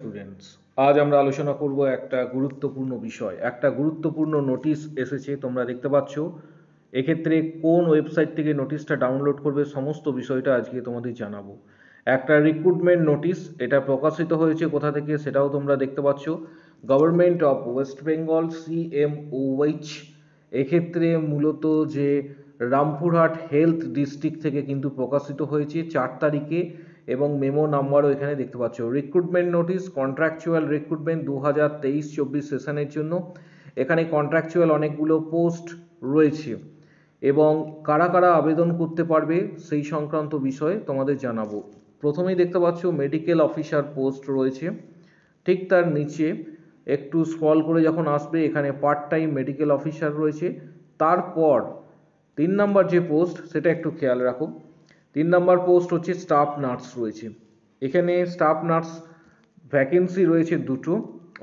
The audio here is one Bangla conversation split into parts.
স্টুডেন্টস, আজ আমরা আলোচনা করব একটা গুরুত্বপূর্ণ বিষয়। একটা গুরুত্বপূর্ণ নোটিশ এসেছে, তোমরা দেখতে পাচ্ছ। এক্ষেত্রে কোন ওয়েবসাইট থেকে নোটিশটা ডাউনলোড করবে সমস্ত বিষয়টা আজকে তোমাদের জানাবো। একটা রিক্রুটমেন্ট নোটিশ, এটা প্রকাশিত হয়েছে কোথা থেকে সেটাও তোমরা দেখতে পাচ্ছ। Government of West Bengal CMOH। এক্ষেত্রে মূলত যে রামপুরহাট হেলথ ডিস্ট্রিক্ট থেকে কিন্তু প্রকাশিত হয়েছে 4 তারিখে, এবং মেমো নাম্বারও এখানে দেখতে পাচ্ছ। রিক্রুটমেন্ট নোটিশ, কন্ট্রাকচুয়াল রিক্রুটমেন্ট 2023-24 সেশনের জন্য। এখানে কন্ট্রাকচুয়াল অনেকগুলো পোস্ট রয়েছে এবং কারা কারা আবেদন করতে পারবে সেই সংক্রান্ত বিষয়ে তোমাদের জানাবো। প্রথমেই দেখতে পাচ্ছ মেডিকেল অফিসার পোস্ট রয়েছে। ঠিক তার নিচে একটু স্ক্রল করে যখন আসবে, এখানে পার্ট টাইম মেডিকেল অফিসার রয়েছে। তারপর 3 নম্বর যে পোস্ট সেটা একটু খেয়াল রাখো। 3 নম্বর পোস্ট হচ্ছে স্টাফ নার্স রয়েছে। এখানে স্টাফ নার্স ভ্যাকেন্সি রয়েছে দুটো,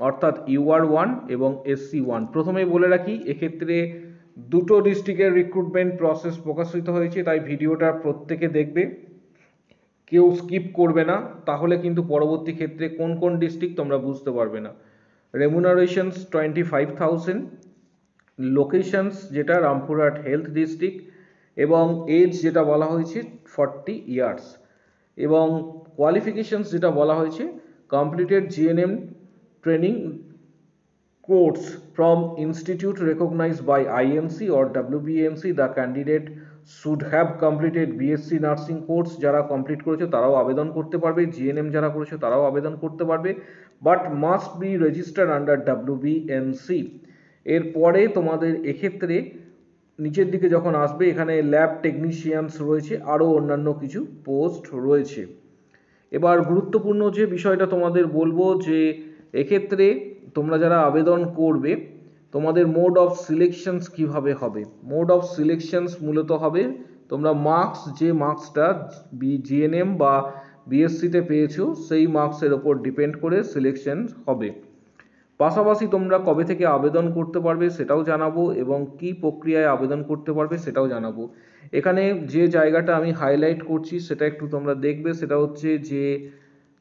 অর্থাৎ UR1 এবং SC1। প্রথমেই বলে রাখি, এক্ষেত্রে দুটো ডিস্ট্রিক্টের রিক্রুটমেন্ট প্রসেস প্রকাশিত হয়েছে, তাই ভিডিওটা প্রত্যেকে দেখবে, কেউ স্কিপ করবে না, তাহলে কিন্তু পরবর্তী ক্ষেত্রে কোন কোন ডিস্ট্রিক্ট তোমরা বুঝতে পারবে না। রেমুনারেশনস 25,000, লোকেশনস যেটা রামপুরহাট হেলথ ডিস্ট্রিক্ট, এবং এজ যেটা বলা হয়েছে 40 ইয়ার্স, এবং কোয়ালিফিকেশনস যেটা বলা হয়েছে completed GNM training course from institute recognized by IMC or WBMC. The candidate should have completed BSc nursing course. যারা কমপ্লিট করেছে তারাও আবেদন করতে পারবে, GNM যারা করেছে তারাও আবেদন করতে পারবে, but must be registered under WBMC। এরপরে তোমাদের এক্ষেত্রে নিচের দিকে যখন আসবে, এখানে ল্যাব টেকনিশিয়ানস রয়েছে, আরও অন্যান্য কিছু পোস্ট রয়েছে। এবার গুরুত্বপূর্ণ যে বিষয়টা তোমাদের বলবো, যে এক্ষেত্রে তোমরা যারা আবেদন করবে তোমাদের মোড অফ সিলেকশনস কিভাবে হবে। মোড অফ সিলেকশনস মূলত হবে তোমরা মার্কস, যে মার্কসটা GNM বা BScতে পেয়েছো সেই মার্কসের ওপর ডিপেন্ড করে সিলেকশন হবে। পাশাপাশি তোমরা কবে থেকে আবেদন করতে পারবে সেটাও জানাবো, এবং কি প্রক্রিয়ায় আবেদন করতে পারবে সেটাও জানাবো। এখানে যে জায়গাটা আমি হাইলাইট করছি সেটা একটু তোমরা দেখবে, সেটা হচ্ছে যে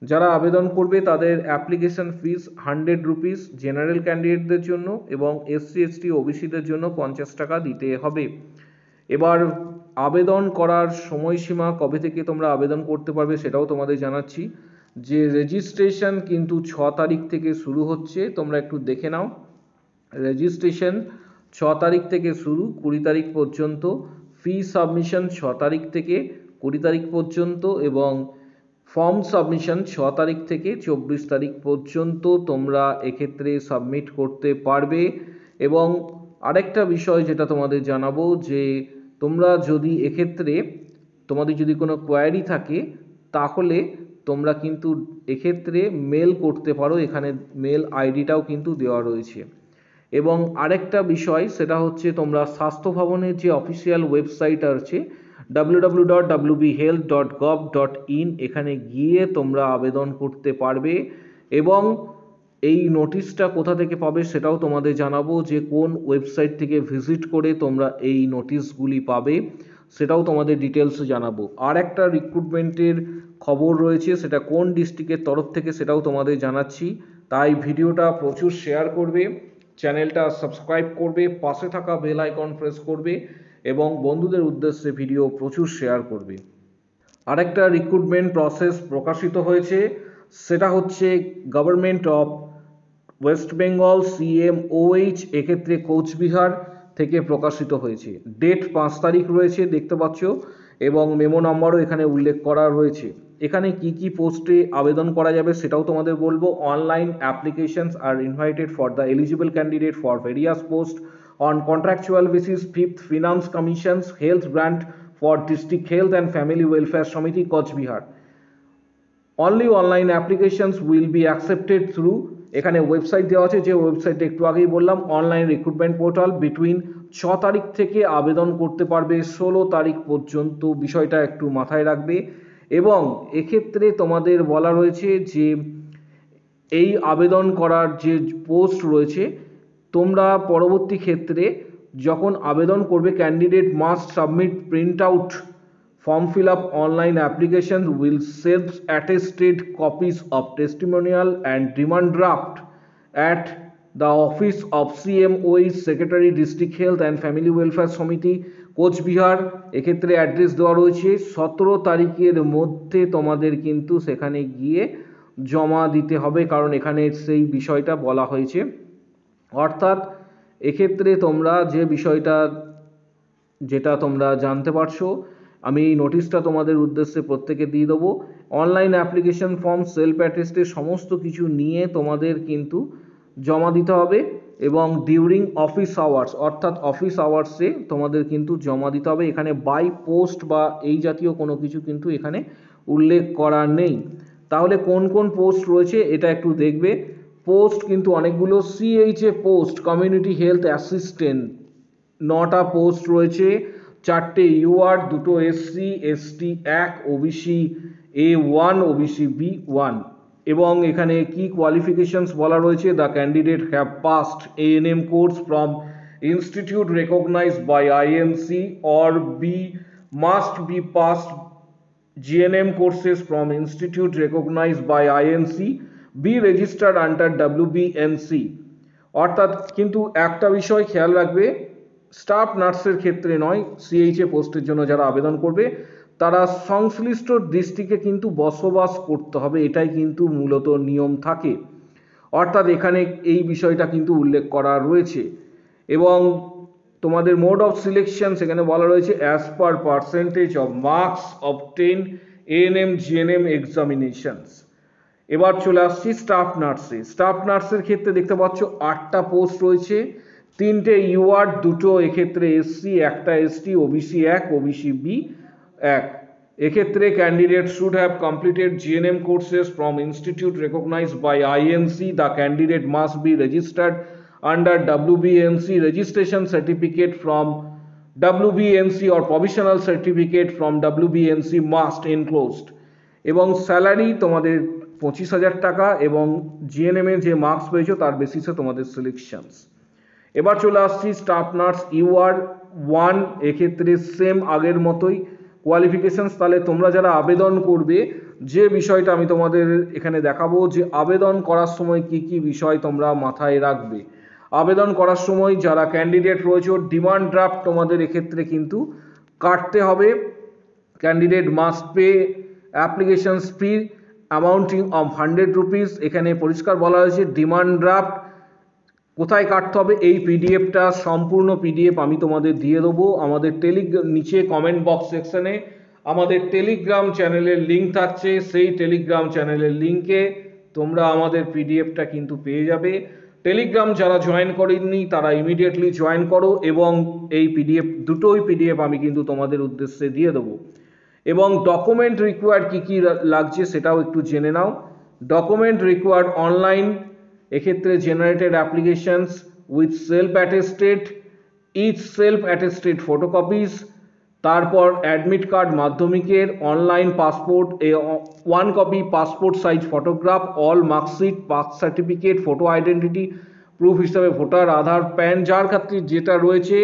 যারা আবেদন করবে তাদের অ্যাপ্লিকেশন ফিস 100 রুপিস জেনারেল ক্যান্ডিডেটদের জন্য, এবং SC ST OBCদের জন্য 50 টাকা দিতে হবে। এবার আবেদন করার সময়সীমা কবে থেকে তোমরা আবেদন করতে পারবে সেটাও তোমাদের জানাচ্ছি। যে রেজিস্ট্রেশন কিন্তু 6 তারিখ থেকে শুরু হচ্ছে, তোমরা একটু দেখে নাও। রেজিস্ট্রেশন 6 তারিখ থেকে শুরু, 20 তারিখ পর্যন্ত। ফি সাবমিশন 6 তারিখ থেকে 20 তারিখ পর্যন্ত, এবং ফর্ম সাবমিশন 6 তারিখ থেকে 24 তারিখ পর্যন্ত তোমরা এক্ষেত্রে সাবমিট করতে পারবে। এবং আরেকটা বিষয় যেটা তোমাদের জানাবো, যে তোমরা যদি এক্ষেত্রে তোমাদের যদি কোনো কোয়ারি থাকে তাহলে তোমরা কিন্তু এক্ষেত্রে মেল করতে পারো, এখানে মেল আইডিটাও কিন্তু দেওয়া রয়েছে। এবং আরেকটা বিষয় সেটা হচ্ছে তোমরা স্বাস্থ্য ভবনের যে অফিসিয়াল ওয়েবসাইট আছে www.wbhealth.gov.in, এখানে গিয়ে তোমরা আবেদন করতে পারবে। এবং এই নোটিশটা কোথা থেকে পাবে সেটাও তোমাদের জানাবো, যে কোন ওয়েবসাইট থেকে ভিজিট করে তোমরা এই নোটিশগুলি পাবে সেটাও তোমাদের ডিটেলসে জানাবো। আর একটা রিক্রুটমেন্টের খবর রয়েছে, সেটা কোন ডিস্ট্রিক্টের তরফ থেকে সেটাও তোমাদের জানাচ্ছি। তাই ভিডিওটা প্রচুর শেয়ার করবে, চ্যানেলটা সাবস্ক্রাইব করবে, পাশে থাকা বেল আইকন প্রেস করবে, এবং বন্ধুদের উদ্দেশ্যে ভিডিও প্রচুর শেয়ার করবে। আরেকটা রিক্রুটমেন্ট প্রসেস প্রকাশিত হয়েছে, সেটা হচ্ছে government of West Bengal CMOH, এক্ষেত্রে কোচবিহার থেকে প্রকাশিত হয়েছে। ডেট 5 তারিখ রয়েছে দেখতে পাচ্ছ, এবং মেমো নাম্বারও এখানে উল্লেখ করা রয়েছে। এখানে কি কি পোস্টে আবেদন করা যাবে সেটাও তোমাদের বলবো। Online applications are invited for the eligible candidate for various post on contractual basis. 5th finance commissions health grant for district health and family welfare Samiti Cooch Behar. Only online applications will be accepted through, এখানে ওয়েবসাইট দেওয়া আছে, যে ওয়েবসাইটটা একটু আগেই বললাম, অনলাইন রিক্রুটমেন্ট পোর্টাল। বিটুইন 6 তারিখ থেকে আবেদন করতে পারবে 16 তারিখ পর্যন্ত, বিষয়টা একটু মাথায় রাখবে। এবং এক্ষেত্রে তোমাদের বলা রয়েছে যে এই আবেদন করার যে পোস্ট রয়েছে, তোমরা পরবর্তী ক্ষেত্রে যখন আবেদন করবে, candidate must submit print out form fill up online applications will self attested copies of testimonial and demand draft at the office of CMOE Secretary District Health and Family Welfare Committee Cooch Behar. এক্ষেত্রে অ্যাড্রেস দেওয়া রয়েছে, 17 তারিখের মধ্যে তোমাদের কিন্তু সেখানে গিয়ে জমা দিতে হবে, কারণ এখানে সেই বিষয়টা বলা হয়েছে। অর্থাৎ এক্ষেত্রে তোমরা যে বিষয়টা যেটা তোমরা জানতে পারছো, আমি এই নোটিশটা তোমাদের উদ্দেশ্যে প্রত্যেকে দিয়ে দেবো। অনলাইন অ্যাপ্লিকেশন ফর্ম, সেলফ অ্যাটেস্টের সমস্ত কিছু নিয়ে তোমাদের কিন্তু জমা দিতে হবে এবং ডিউরিং অফিস আওয়ার্স, অর্থাৎ অফিস আওয়ার্সে তোমাদের কিন্তু জমা দিতে হবে। এখানে বাই পোস্ট বা এই জাতীয় কোনো কিছু কিন্তু এখানে উল্লেখ করা নেই। তাহলে কোন কোন পোস্ট রয়েছে এটা একটু দেখবে। পোস্ট কিন্তু অনেকগুলো। CHA post, community health assistant 9টা পোস্ট রয়েছে, 4টে UR, 2টো SC ST, 1 OBC A1 OBC B1। এবং এখানে কি কোয়ালিফিকেশনস বলা রয়েছে, the candidate have passed ANM course from institute recognized by INC or B must be passed GNM courses from institute recognized by INC, be registered under WBNC। অর্থাৎ কিন্তু একটা বিষয় খেয়াল রাখবে, স্টাফ নার্সের ক্ষেত্রে নয়, CHA পোস্টের জন্য যারা আবেদন করবে তারা সংশ্লিষ্ট ডিস্ট্রিক্টে কিন্তু বসবাস করতে হবে, এটাই কিন্তু মূলত নিয়ম থাকে। অর্থাৎ এখানে এই বিষয়টা কিন্তু উল্লেখ করা রয়েছে। এবং তোমাদের মোড অফ সিলেকশন সেখানে বলা রয়েছে as per percentage of marks obtain ANM GNM examinations. এবার চলে আসছি স্টাফ নার্সে। স্টাফ নার্সের ক্ষেত্রে দেখতে পাচ্ছ 8টা পোস্ট রয়েছে, 3টে UR, 2টো এক্ষেত্রে SC, 1টা ST, OBC 1 OBC B 1। এক্ষেত্রে candidate should have completed GNM courses from institute recognized by INC। The candidate must be registered under WBNC, registration certificate from WBNC or provisional certificate from WBNC must enclosed। এবং স্যালারি তোমাদের 25,000 টাকা এবং GNM এ যে মার্কস পেয়েছো তার বেসিসে তোমাদের সিলেকশনস। এবার চলে আসছি স্টাফ নার্স UR 1। এক্ষেত্রে সেম আগের মতোই কোয়ালিফিকেশনস। তাহলে তোমরা যারা আবেদন করবে, যে বিষয়টা আমি তোমাদের এখানে দেখাবো যে আবেদন করার সময় কি কি বিষয় তোমরা মাথায় রাখবে। আবেদন করার সময় যারা ক্যান্ডিডেট রয়েছে ডিমান্ড ড্রাফট তোমাদের এক্ষেত্রে কিন্তু কাটতে হবে। Candidate must pay application fee amounting of 100 rupees. এখানে পরিষ্কার বলা হয়েছে ডিমান্ড ড্রাফট কোথায় কাটতে হবে। এই পিডিএফটা সম্পূর্ণ পিডিএফ আমি তোমাদের দিয়ে দেবো আমাদের নিচে কমেন্ট বক্স সেকশনে আমাদের টেলিগ্রাম চ্যানেলের লিঙ্ক থাকছে, সেই টেলিগ্রাম চ্যানেলের লিঙ্কে তোমরা আমাদের পিডিএফটা কিন্তু পেয়ে যাবে। টেলিগ্রাম যারা জয়েন করেননি তারা ইমিডিয়েটলি জয়েন করো এবং এই দুটোই পিডিএফ আমি কিন্তু তোমাদের উদ্দেশ্যে দিয়ে দেবো। এবং ডকুমেন্ট রিকোয়ার্ড কি কি লাগছে সেটাও একটু জেনে নাও। ডকুমেন্ট রিকোয়ার্ড অনলাইন, এক্ষেত্রে generated applications with self attested, each self attested photocopies, তারপর অ্যাডমিট কার্ড মাধ্যমিকের, online passport 1 copy passport size photograph, all marksheet, pass certificate, photo identity proof হিসাবে ভোটার, আধার, প্যান যার ক্ষেত্রে যেটা রয়েছে,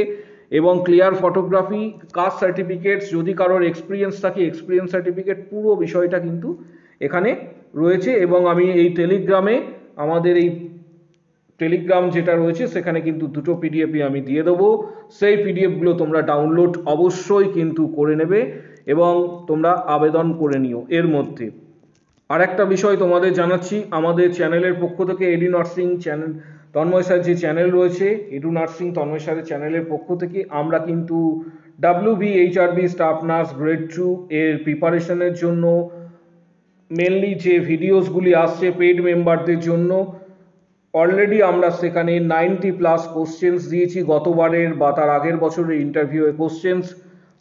এবং ক্লিয়ার ফটোগ্রাফি, কাস্ট সার্টিফিকেট, যদি কারোর এক্সপিরিয়েন্স থাকে এক্সপিরিয়েন্স সার্টিফিকেট, পুরো বিষয়টা কিন্তু এখানে রয়েছে। এবং আমি এই টেলিগ্রামে আমাদের এই টেলিগ্রাম যেটা রয়েছে সেখানে কিন্তু দুটো পিডিএফই আমি দিয়ে দেবো। সেই পিডিএফগুলো তোমরা ডাউনলোড অবশ্যই কিন্তু করে নেবে এবং তোমরা আবেদন করে নিও। এর মধ্যে আর একটা বিষয় তোমাদের জানাচ্ছি, আমাদের চ্যানেলের পক্ষ থেকে edu nursing channel Tanmoy sir যে চ্যানেল রয়েছে এডু নার্সিং তন্ময় স্যারের চ্যানেলের পক্ষ থেকে আমরা কিন্তু WBHRB স্টাফ নার্স গ্রেড 2 এর প্রিপারেশনের জন্য মেনলি যে ভিডিওসগুলি আসছে পেইড মেম্বারদের জন্য, অলরেডি আমরা সেখানে 90+ কোশ্চেন্স দিয়েছি গতবারের বা তার আগের বছরের ইন্টারভিউয়ের কোশ্চেন্স।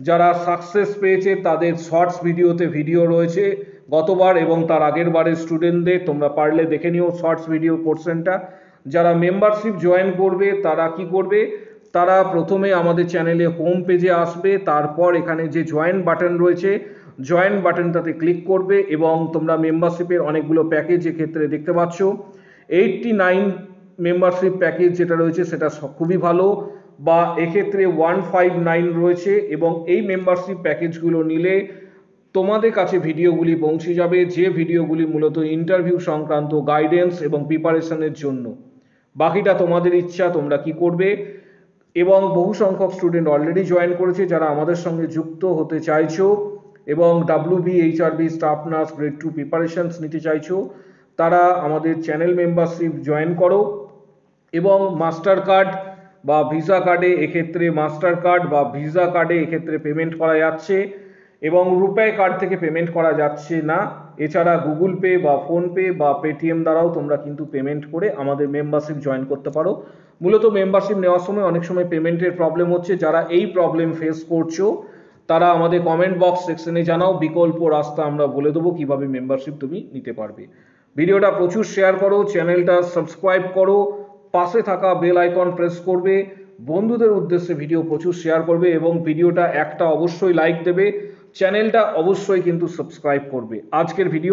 যারা সাকসেস পেয়েছে তাদের শর্টস ভিডিওতে ভিডিও রয়েছে গতবার এবং তার আগের বারের স্টুডেন্টদের, তোমরা পারলে দেখে নিও শর্টস ভিডিও পোর্শনটা। যারা মেম্বারশিপ জয়েন করবে তারা কি করবে, তারা প্রথমে আমাদের চ্যানেলে হোম পেজে আসবে, তারপর এখানে যে জয়েন বাটন রয়েছে জয়েন বাটনটাতে ক্লিক করবে এবং তোমরা মেম্বারশিপের অনেকগুলো প্যাকেজ এক্ষেত্রে দেখতে পাচ্ছ। 89 মেম্বারশিপ প্যাকেজ যেটা রয়েছে সেটা খুবই ভালো, বা এক্ষেত্রে 159 রয়েছে, এবং এই মেম্বারশিপ প্যাকেজগুলো নিলে তোমাদের কাছে ভিডিওগুলি পৌঁছে যাবে, যে ভিডিওগুলি মূলত ইন্টারভিউ সংক্রান্ত গাইডেন্স এবং প্রিপারেশনের জন্য। বাকিটা তোমাদের ইচ্ছা, তোমরা কি করবে। এবং বহু সংখ্যক স্টুডেন্ট অলরেডি জয়েন করেছে যারা আমাদের সঙ্গে যুক্ত হতে চাইছো এবং WB HRB staff nurse grade 2 preparations নিতে চাইছো, তারা আমাদের চ্যানেল মেম্বারশিপ জয়েন করো। এবং মাস্টার কার্ড বা ভিসা কার্ডে এক্ষেত্রে মাস্টার কার্ড বা ভিসা কার্ডে এক্ষেত্রে পেমেন্ট করা যাচ্ছে, এবং রুপে কার্ড থেকে পেমেন্ট করা যাচ্ছে না। এছাড়া গুগল পে বা ফোনপে বা পেটিএম দ্বারাও তোমরা কিন্তু পেমেন্ট করে আমাদের মেম্বারশিপ জয়েন করতে পারো। মূলত মেম্বারশিপ নেওয়ার সময় অনেক সময় পেমেন্টের প্রবলেম হচ্ছে, যারা এই প্রবলেম ফেস করছো তারা আমাদের কমেন্ট বক্স সেকশনে জানাও, বিকল্প রাস্তা আমরা বলে দেবো কিভাবে মেম্বারশিপ তুমি নিতে পারবে। ভিডিওটা প্রচুর শেয়ার করো, চ্যানেলটা সাবস্ক্রাইব করো, পাশে থাকা বেল আইকন প্রেস করবে, বন্ধুদের উদ্দেশ্যে ভিডিও প্রচুর শেয়ার করবে, এবং ভিডিওটা একটা অবশ্যই লাইক দেবে, চ্যানেলটা অবশ্যই কিন্তু সাবস্ক্রাইব করবে। আজকের ভিডিও